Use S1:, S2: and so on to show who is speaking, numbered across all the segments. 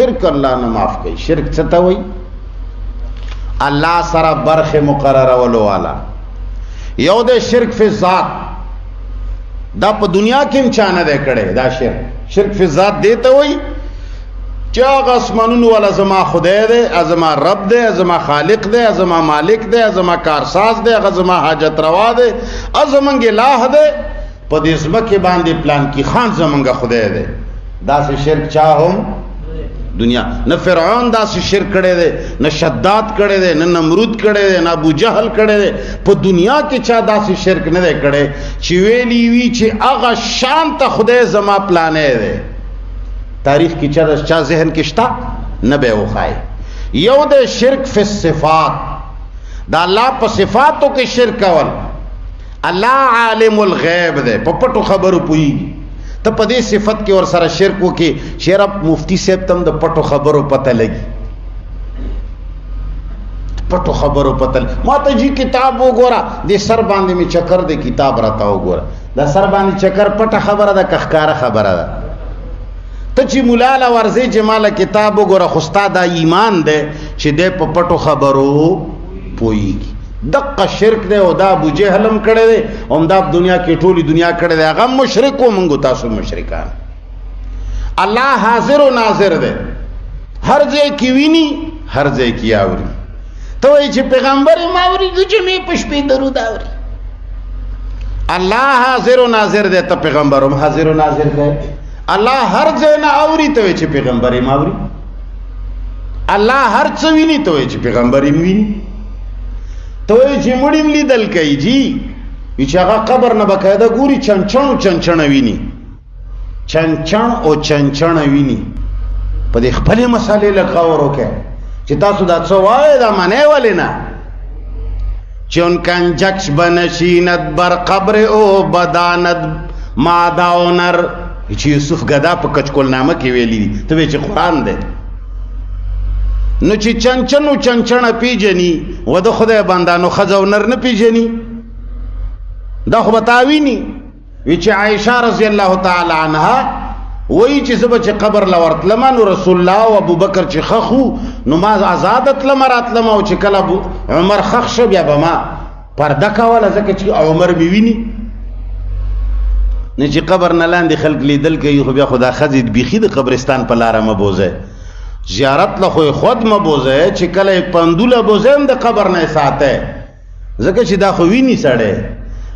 S1: شرک اللہ نہ معاف کئی. شرک څه ته وای؟ اللہ سره برخه مقرره ولو والا. یو د شرک فی ذات، دا په دنیا کې هم چانه ده کړي. دا شرک فی ذات دیته وای چې هغه اسمانونو والا زما خدای دی، ازما رب دی، ازما خالق دی، ازما مالک دی، ازما کارساز دی، ازما حاجت روا دی، ازمنګ الہ دی، په دې ځمکه باندې پلان کې خان زمنګ خدای دی. دا سه شرک چا هم دنیا نه فرعون دا سه شرک کړي دی، نه شداد کړي دی، نه نمرود کړي دی، نه ابو جهل کړي دی. په دنیا کې چا دا سه شرک نه دی کړي چې ویلی وی چې هغه شان ته خدای زما پلانې دی. تاریخ کی چا ذہن کشتا نہ بے وخائے. یو دے شرک فی الصفات، دا اللہ پا صفاتوں کے شرک اول. اللہ عالم الغیب دے، پپٹو خبرو پوئی تو پدے صفت کے اور سارا شرکو کے شیر اب مفتی صاحب تم دا پٹو خبرو پتہ لگی، پٹو خبرو پتہ لگی. ماتا جی کتاب ہو گورا دے سر باندے میں چکر دے کتاب رہتا ہو گورا، دا سر باندے چکر پٹا خبر دا کخکارا خبر دا. ته چې مولا لا ورځي جمال کتاب وګوره، خوستا دا ایمان دی چې د په پټو خبرو پويږي. دغه شرک دی او دا ابو جهلم کړی دی، هم دا دنیا کې ټولي دنیا کړی دی. هغه مشرک او موږ تاسو مشرکان. الله حاضر او ناظر دی، هر ځای کې ویني، هر ځای کې اوري. ته وایي چې پیغمبر ما اوري د جمعې په شپې درود اوري. الله حاضر او ناظر دی، ته پیغمبر هم حاضر او ناظر دی. اللہ ہر ځای نه اوري ته چې پیغمبر یې اوري. الله هر څه ویني ته چې پیغمبر یې ویني. ته چې مړیم لیدل کوي جی چې هغه قبر نه بقاعده ګوري، چنچن ویني، چنچن او چنچن ویني. په دې خپل مسالې له خبرو کې چې تاسو دا څه وایي دا معنی ولې نه. چون کنجکش بنشیند بر قبر او بداند مادا و نر، چې یوسف غدا په کچکول نامه کې ویلي دي. ته وی چې قرآن دی نو چې چنچن پیجنی و د خدای بندانو خزو نر نه پیجنی، دا خو بتاوینی. وی چې عائشہ رضی الله تعالی عنها وی چې زب چې قبر لورت لمن رسول الله او ابو بکر چې خخو نو ما آزادت لمرات لما او چې کله عمر خخ شو بیا به ما پرده کوله ځکه چې عمر میوینی. نه چې قبر نه لاندې خلق لیدل کوي خو بیا خدا خزید بیخي د قبرستان په لاره مبوزه، زیارت له خو خود مبوزه، چې کله پندوله بوزم د قبر نه ساته ځکه چې دا خو ویني سړی.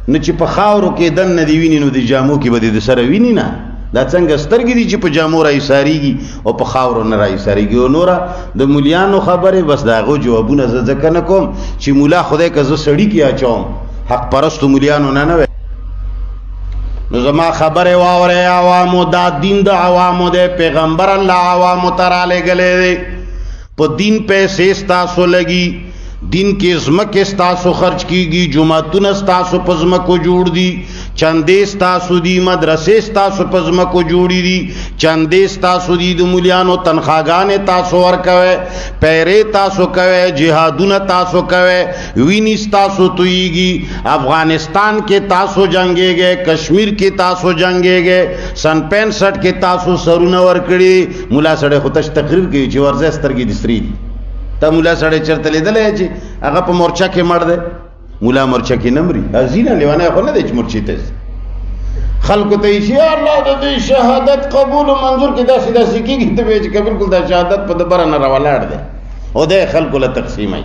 S1: نو چې په خاورو کې دن نه دی ویني نو د جامو کې به د سره ویني نه. دا څنګه سترګې دي چې په جامو را ایساریږي او په خاورو نه را ایساریږي. او نوره د مولیانو خبره بس دا غو جوابونه زه ځکه نه کوم چې مولا خدای که زه سړی کې اچوم، حق پرستو مولیانو نه نو زما خبر واوره عوامو، دا دین د عوامو دے، پیغمبر اللہ عوامو ترالے گلے دے. پا دین پیسے ستاسو لگی، دین کے ازمک ستاسو خرچ کی گی، جمعتون ستاسو پزمکو جوڑ دی، چندے ستاسو دی، مدرسے ستاسو پزمکو جوڑی دی، چندے ستاسو دی، دو ملیانو تنخواگان تاسو ورکوے، پیرے تاسو کوے، جہادون تاسو کوے، وینی ستاسو توئی گی. افغانستان کے تاسو جنگے گئے، کشمیر کے تاسو جنگے گئے، سن 65 کے تاسو سرون ورکڑی. مولا سڑے خودش تقریر کی چی ورزے سترگی دستری دی. تا مولا سڑے چرته لیدل چې هغه په مورچا کې مړ دی. مولا مورچا کې نمري ازینه لیوانه خو نه دی چې مورچې ته خلکو ته شي الله د دې شهادت قبول او منظور کې داسې کېږي ته چې بالکل دا شهادت په دبر نه راولاړ دی او د خلکو له تقسیمای.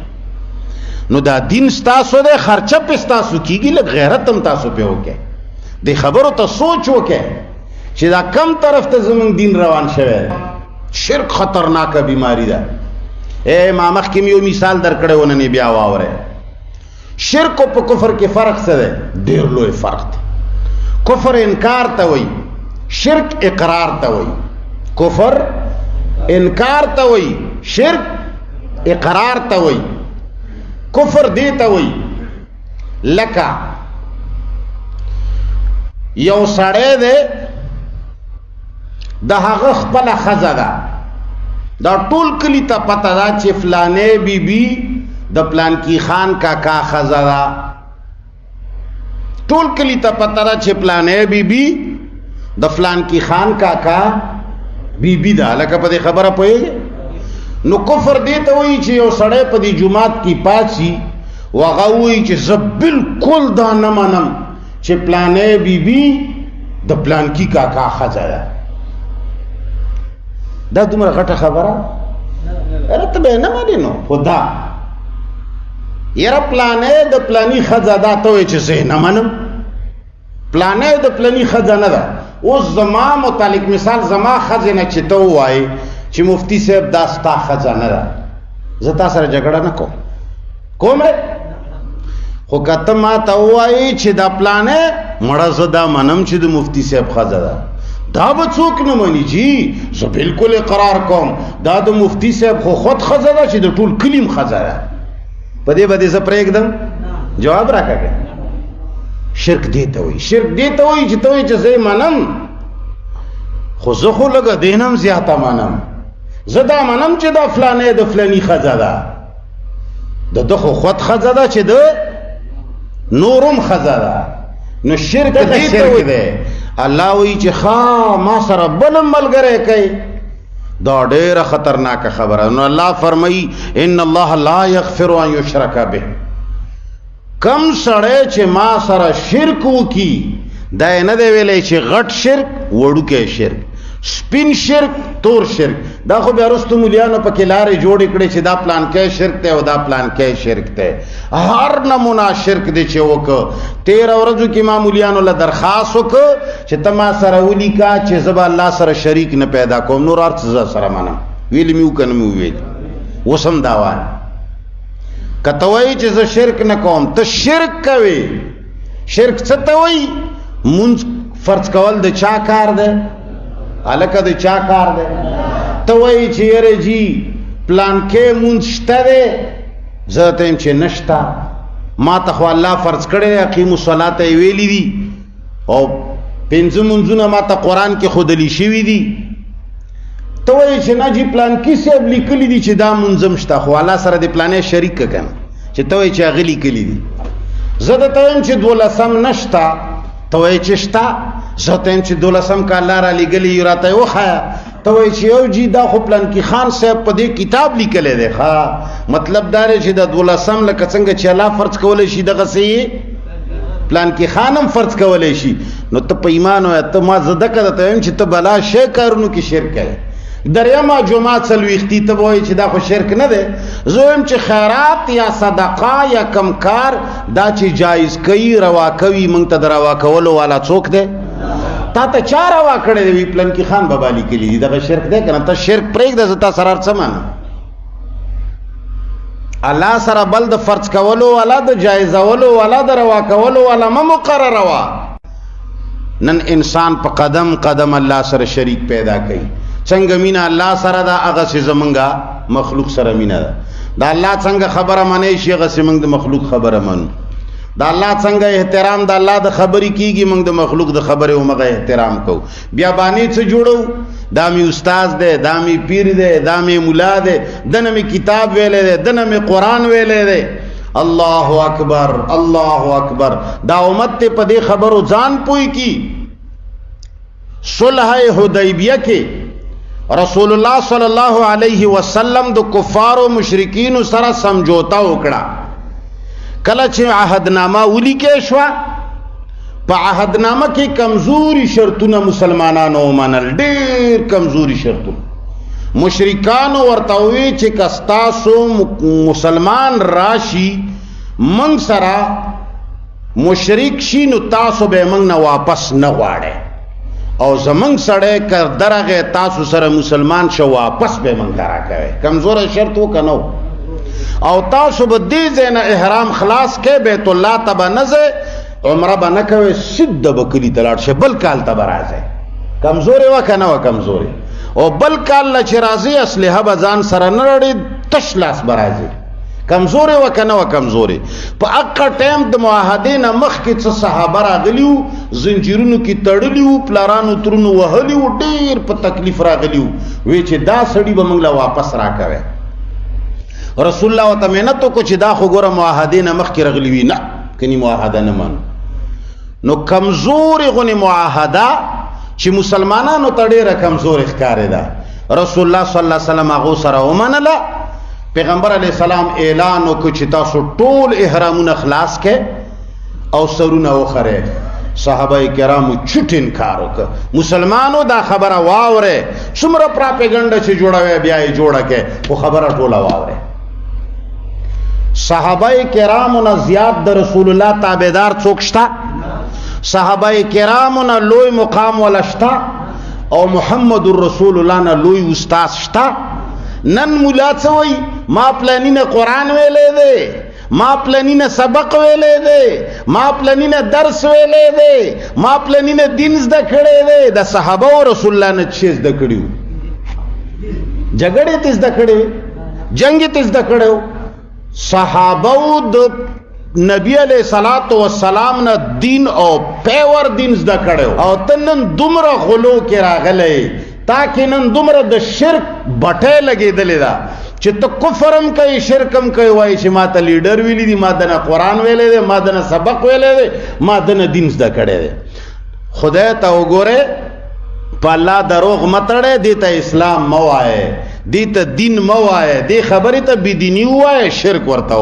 S1: نو دا دین ستاسو د خرچه په ستاسو کېږي، لږ غیرت هم تاسو په وکړئ. د خبرو ته سوچ وکړئ چې دا کم طرف ته زمونږ دین روان شوی. شرک خطرناکه بیماری ده. اے ما مخکې یو مثال درکړی و نن بیا واورئ. شرک او په کفر کې فرق څه دی؟ ډېر لوی فرق دی. کفر انکار ته وایي، شرک اقرار ته وایي. کفر انکار ته وایي، شرک اقرار ته وایي. کفر دی ته وایي لکه یو سړی دی د هغه خپله ښځه ده، دا ټول کلی ته پته ده چې فلانې بی بی د پلان کی خان کاکا ښځه ده. ټول کلی ته پته ده چې فلانې بی بی د فلان کی خان کاکا بی بی دا لکه په دې خبره پوهېږي. نو کفر دې ته وایي چې یو سړی په دې جومات کې پاڅي او هغه وایي چې زه بالکل دا نه منم چې پلانې بی بی د پلانکي کاکا ښځه ده. دا دومره غټه خبره اره ته به نه منې نو خو دا یاره پلانې د پلاني ښځه دا ته وایي چې زه یې نه منم. پلانې د پلاني ښځه نه ده. اوس زما متعلق مثال زما ښځې نه چې ته ووایې چې مفتی صاحب دا ستا ښځه نه ده، زه تا سره جګړه نه کوم خو که ته ما ته ووایې چې دا پلانې مړه زه دا منم چې د مفتی صاحب ښځه ده، دا به څوک نه مني جی. زه بالکل اقرار کوم دا د مفتی صاحب خو خود ښځه ده چې د ټول کلیم ښځه ده. په دې به دې زه پرېږدم؟ جواب راکړه. شرک دې ته وایي، شرک دې ته وایي چې ته وایي چې زه یې منم خو زه خو لږه دې نه هم زیاته منم. زه دا منم چې دا فلانې د فلاني ښځه ده، د ده خو خود ښځه ده چې د نورم ښځه ده. نو شرک دې ته وایي. الله وایي چې ښه ما سره بل ملګری کوي، دا ډېره خطرناکه خبره. نو الله فرمایي ان الله لا یغفر ان یشرک به. کم سړی چې ما سره شرک وکي دا یې نه دی ویلی چې غټ شرک وړوکی شرک سپین شرک تور شرک. دا خو بیا وروستو مولیانو پکې لارې جوړې کړې چې دا پلانکی شرک دی او دا پلانکی شرک دی. هر نمونه شرک دی چې وکړه. 13 ورځو کې ما مولیانو له درخواست وکړه چې ته ما سره ولیکه چې زه به الله سره شریک نه پیدا کوم، نور هر څه زه سره منم. ویلې مې وکړه نه مې وویل. اوس هم دا وایم که ته وایي چې زه شرک نه کوم ته شرک کوې. شرک څه ته وایي؟ مونځ فرض کول د چا کار دی؟ هلکه د چا کار دی؟ ته وایي چې یاره جی پلانکی مونځ شته دی، زه ته یم چې نشته. ما ته خو الله فرض کړی دی، اقیمو الصلاة یې ویلي دي او 5 مونځونه ما ته قرآن کې ښودلي شوي دي. ته وایي چې نه جی پلانکي صاحب لیکلي دي چې دا منظم شته، خو الله سره د پلانې شریک که نه چې ته وایي چې هغه لیکلي دي. زه درته وایم چې 12 نشته، ته وایي چې شته. زه ته یم چې 12 که الله را لیږلی یو راته یې وښایه. ته وایي چې یو جی دا خو پلانکي خان صاحب په دې کتاب لیکلی دی. ښه مطلب دا دی چې د 12 لکه څنګه چې الله فرض کولی شي دغسې یې پلانکي خان هم فرض کولی شي. نو ته په ایمان وایه. ته ما زه دکه درته وایم چې ته بلا شی کارونو کې شرک کوې. درېیمه جمعه څلوېښتي ته به وایي چې دا خو شرک نه دی. زه وایم چې خیرات یا صدقه یا کم کار دا چې جایز کوي روا کوي موږ ته د روا کولو والا څوک دی؟ تا ته چا روا کړی دی؟ وي پلنکي خان بابا لیکلي دي. دغه شرک دی که نه؟ ته شرک پرېږده، زه تا سره هر څه منم. الله سره بل د فرض کولو والا د جایزولو والا د روا کولو والا مه مقرروه. نن انسان په قدم قدم الله سره شریک پیدا کوي. څنګه مینه الله سره ده هغسې زمونږه مخلوق سره مینه ده. د الله څنګه خبره منی شي هغسې موږ د مخلوق خبره منو. د الله څنګه احترام د الله د خبرې کېږي موږ د مخلوق د خبرې همغه احترام کوو. بیا باندې څه جوړو؟ دا مې استاد دی، دا مې پیر دی، دا مې ملا دی، دنه مې کتاب ویلی دی، دنه مې قرآن ویلی دی. الله اکبر الله اکبر. دا امت ته په دې خبرو ځان پوی کی. صلح حدیبیه کې رسول الله صلی الله علیه وسلم د کفارو مشرکین سره سمجھوتا وکړه. کله چې عهدنامه ولیکې شوه په عهدنامه کې کمزوري شرطونه مسلمانانو ومنل، ډېر کمزوري شرطونه. مشرکانو ورته وویل چې که ستاسو مسلمان راشي موږ سره مشرک شي نو تاسو به موږ نه واپس نه غواړئ، او زمنګ سړی که درغه تاسو سره مسلمان شو واپس به موږ ته راکوئ. کمزوری شرط وکنو. او تاسو به دې ځای نه احرام خلاص کې بیت الله ته به نه ځئ، عمره به نه کوئ، سیده به کلي ته لاړ شئ، بل کال ته به راځئ. کمزوری وه که نه وه کمزوری؟ او بل کال نه چې راځئ اسلحه به ځان سره نه لرئ، تش لاس به راځئ. کمزوری وه که نه وه کمزوری؟ په هغه ټایم د معاهدې نه مخکې څه صحابه راغلي وو، زنجیرونو کې تړلي وو، پلارانو ترونو وهلي وو، ډېر په تکلیف راغلي وو. وی چې دا سړي به موږ له واپس راکوئ. رسول الله ورته محنت وکړو چې دا خو ګوره معاهدې نه مخکې راغلي وي. نه کني معاهده نه منو. نو کمزورې غونې معاهده چې مسلمانانو ته ډېره کمزور ښکارېده. رسول الله صلی الله علیه وسلم هغو سره ومنله. پیغمبر علیه السلام اعلان وکړ چې تاسو ټول احرامونه خلاص کړئ او سرونه وخرئ. صحابه کرامو چټ انکار وکړ. مسلمانو دا خبره واورئ، څومره پراپیګنډه چې جوړوي بیا یې جوړه کړئ، خو خبره ټوله واورئ. صحابه کرامو نه زیات د رسول الله تابعدار څوک شته؟ صحابه کرامو نه لوی مقام ولا شته؟ او محمد رسول الله نه لوی استاد شته؟ نن مولا څه وایي؟ ما پلانی نه قرآن ویلی دی، ما پلانی نه سبق ویلی دی، ما پلانی نه درس ویلی دی، ما پلانی نه دین زده کړی دی. د صحابه او رسول الله نه چې زده کړي وو؟ جګړې ته زده کړي وې، جنګ ته زده کړی وو. صحابه د نبی علیہ الصلوۃ والسلام نه دین او پیور دین زده کړو. او تنن دومره غلو کې راغلی، تاکہ نن دومره د شرک بټه لګېدلې ده چې ته کفرم کوي شرکم کوي، وایي چې ما ته لیډر ویلی دی، ما دنه قرآن ویلی دی، ما دنه سبق ویلی دی، ما دنه دین زده کړی دی. خدای ته وګوره، په الله دروغ متړی، دی ته اسلام مه وایه، دی ته دین مه وایه، دی خبرې ته بې دیني ووایه، شرک ورته